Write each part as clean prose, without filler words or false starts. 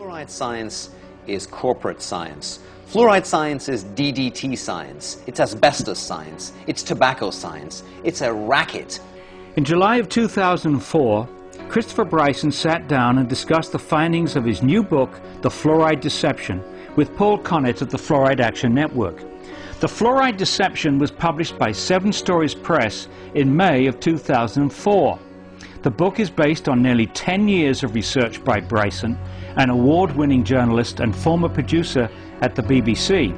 Fluoride science is corporate science. Fluoride science is DDT science. It's asbestos science. It's tobacco science. It's a racket. In July of 2004, Christopher Bryson sat down and discussed the findings of his new book, The Fluoride Deception, with Paul Connett of the Fluoride Action Network. The Fluoride Deception was published by 7 Stories Press in May of 2004. The book is based on nearly 10 years of research by Bryson, an award-winning journalist and former producer at the BBC.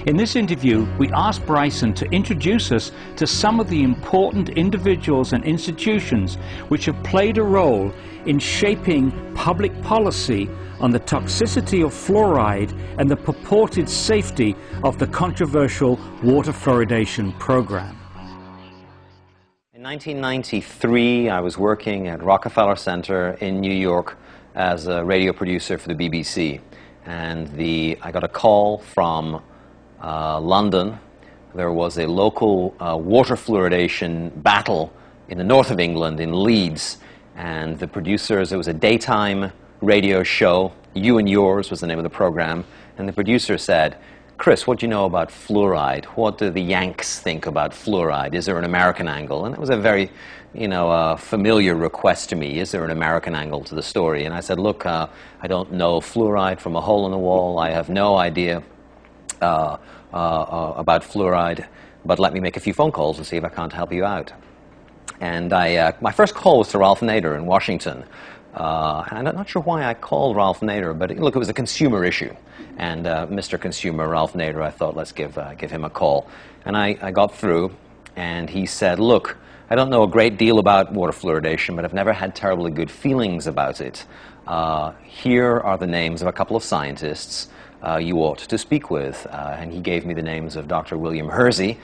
In this interview, we asked Bryson to introduce us to some of the important individuals and institutions which have played a role in shaping public policy on the toxicity of fluoride and the purported safety of the controversial water fluoridation program. In 1993, I was working at Rockefeller Center in New York as a radio producer for the BBC. And I got a call from London. There was a local water fluoridation battle in the north of England, in Leeds. And the producers, it was a daytime radio show. You and Yours was the name of the program. And the producer said, "Chris, what do you know about fluoride? What do the Yanks think about fluoride? Is there an American angle?" And it was a very, familiar request to me. Is there an American angle to the story? And I said, "Look, I don't know fluoride from a hole in the wall. I have no idea about fluoride, but let me make a few phone calls and see if I can't help you out." And my first call was to Ralph Nader in Washington. And I'm not sure why I called Ralph Nader, but look, it was a consumer issue. And Mr. Consumer, Ralph Nader, I thought, let's give him a call. And I got through, and he said, "Look, I don't know a great deal about water fluoridation, but I've never had terribly good feelings about it. Here are the names of a couple of scientists you ought to speak with." And he gave me the names of Dr. William Hersey,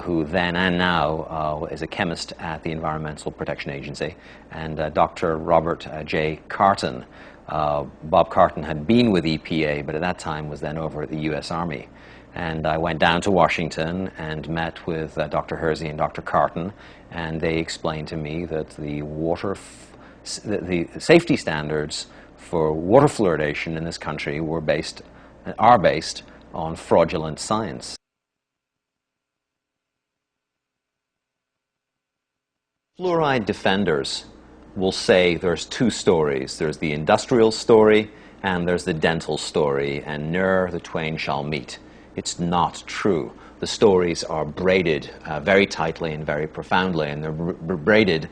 who then and now is a chemist at the Environmental Protection Agency, and Dr. Robert J. Carton. Bob Carton had been with EPA, but at that time was then over at the U.S. Army. And I went down to Washington and met with Dr. Hersey and Dr. Carton, and they explained to me that the safety standards for water fluoridation in this country are based on fraudulent science. Fluoride defenders will say there's 2 stories. There's the industrial story and there's the dental story, and ne'er the twain shall meet. It's not true. The stories are braided very tightly and very profoundly, and they're braided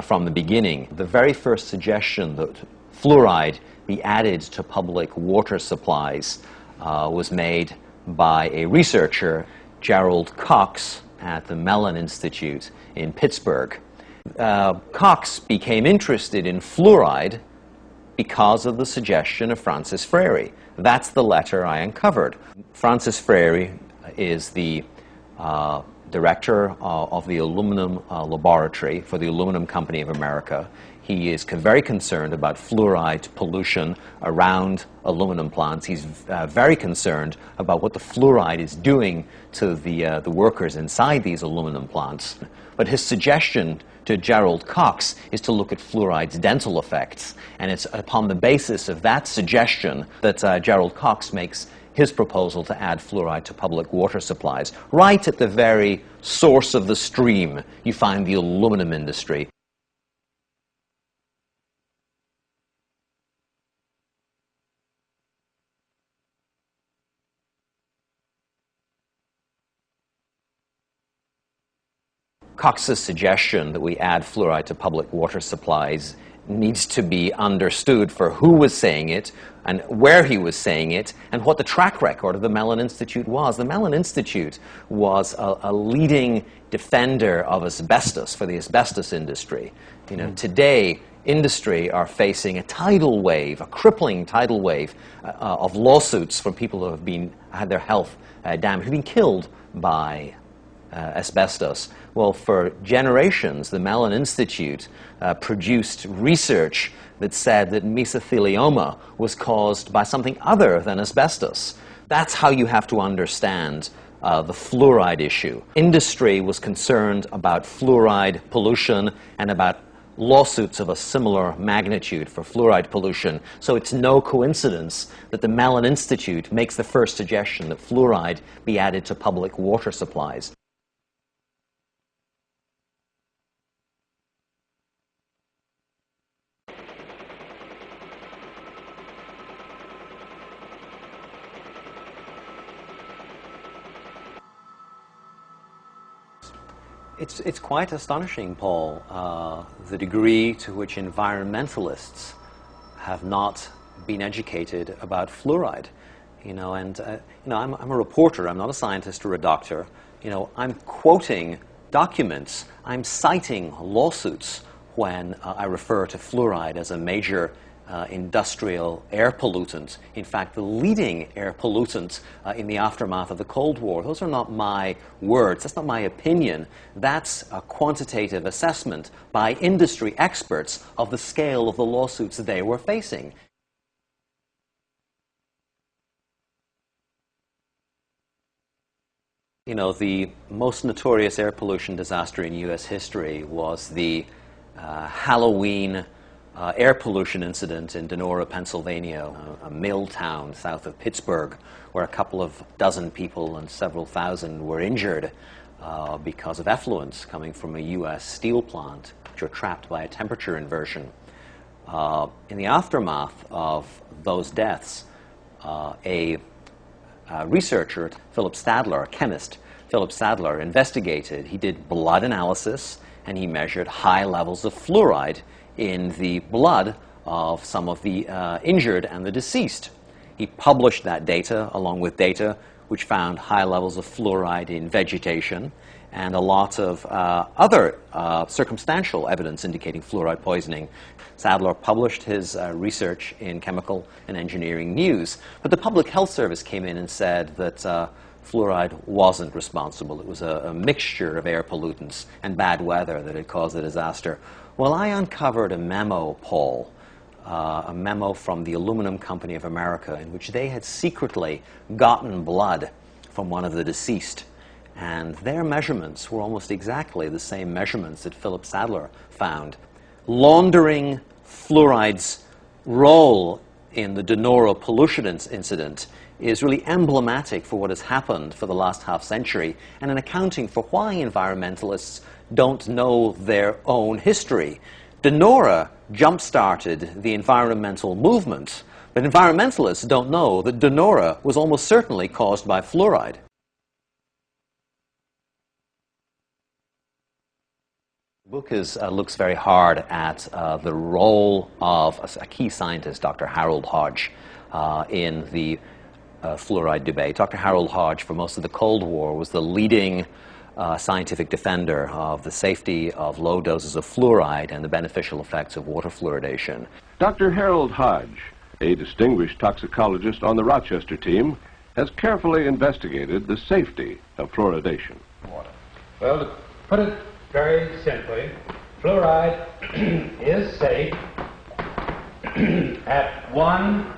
from the beginning. The very first suggestion that fluoride be added to public water supplies was made by a researcher, Gerald Cox, at the Mellon Institute in Pittsburgh. Cox became interested in fluoride because of the suggestion of Francis Frary. That's the letter I uncovered. Francis Frary is the director of the aluminum laboratory for the Aluminum Company of America. He is very concerned about fluoride pollution around aluminum plants. He's very concerned about what the fluoride is doing to the workers inside these aluminum plants. But his suggestion to Gerald Cox is to look at fluoride's dental effects. And it's upon the basis of that suggestion that Gerald Cox makes his proposal to add fluoride to public water supplies. Right at the very source of the stream, you find the aluminum industry. Cox's suggestion that we add fluoride to public water supplies needs to be understood for who was saying it and where he was saying it and what the track record of the Mellon Institute was. The Mellon Institute was a leading defender of asbestos for the asbestos industry. Today, industry are facing a tidal wave, a crippling tidal wave of lawsuits from people who have had their health damaged, who've been killed by asbestos. Well, for generations, the Mellon Institute produced research that said that mesothelioma was caused by something other than asbestos. That's how you have to understand the fluoride issue. Industry was concerned about fluoride pollution and about lawsuits of a similar magnitude for fluoride pollution, so it's no coincidence that the Mellon Institute makes the first suggestion that fluoride be added to public water supplies. It's quite astonishing, Paul, the degree to which environmentalists have not been educated about fluoride. I'm a reporter. I'm not a scientist or a doctor. I'm quoting documents. I'm citing lawsuits when I refer to fluoride as a major industrial air pollutant. In fact, the leading air pollutant in the aftermath of the Cold War. Those are not my words. That's not my opinion. That's a quantitative assessment by industry experts of the scale of the lawsuits they were facing. The most notorious air pollution disaster in U.S. history was the Halloween air pollution incident in Donora, Pennsylvania, a mill town south of Pittsburgh, where a couple of dozen people and several thousand were injured because of effluents coming from a U.S. steel plant, which were trapped by a temperature inversion. In the aftermath of those deaths, a researcher, Philip Stadler, a chemist, Philip Stadler, investigated. He did blood analysis, and he measured high levels of fluoride in the blood of some of the injured and the deceased. He published that data along with data which found high levels of fluoride in vegetation and a lot of other circumstantial evidence indicating fluoride poisoning. Sadler published his research in Chemical and Engineering News, but the Public Health Service came in and said that fluoride wasn't responsible. It was a mixture of air pollutants and bad weather that had caused the disaster. Well, I uncovered a memo, Paul, a memo from the Aluminum Company of America in which they had secretly gotten blood from one of the deceased. And their measurements were almost exactly the same measurements that Philip Sadler found. Laundering fluoride's role in the Donora pollution incident is really emblematic for what has happened for the last half-century and an accounting for why environmentalists don't know their own history. Donora jump-started the environmental movement, but environmentalists don't know that Donora was almost certainly caused by fluoride. The book looks very hard at the role of a key scientist, Dr. Harold Hodge, in the fluoride debate. Dr. Harold Hodge, for most of the Cold War, was the leading scientific defender of the safety of low doses of fluoride and the beneficial effects of water fluoridation. Dr. Harold Hodge, a distinguished toxicologist on the Rochester team, has carefully investigated the safety of fluoridation. Well, to put it very simply, fluoride is safe at 1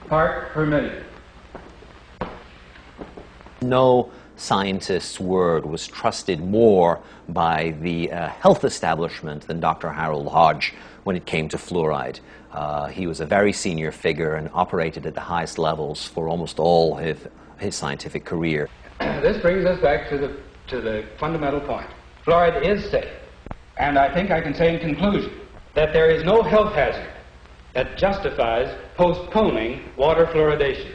part per million. No scientist's word was trusted more by the health establishment than Dr. Harold Hodge when it came to fluoride. He was a very senior figure and operated at the highest levels for almost all his scientific career. This brings us back to the fundamental point. Fluoride is safe, and I think I can say in conclusion that there is no health hazard that justifies postponing water fluoridation.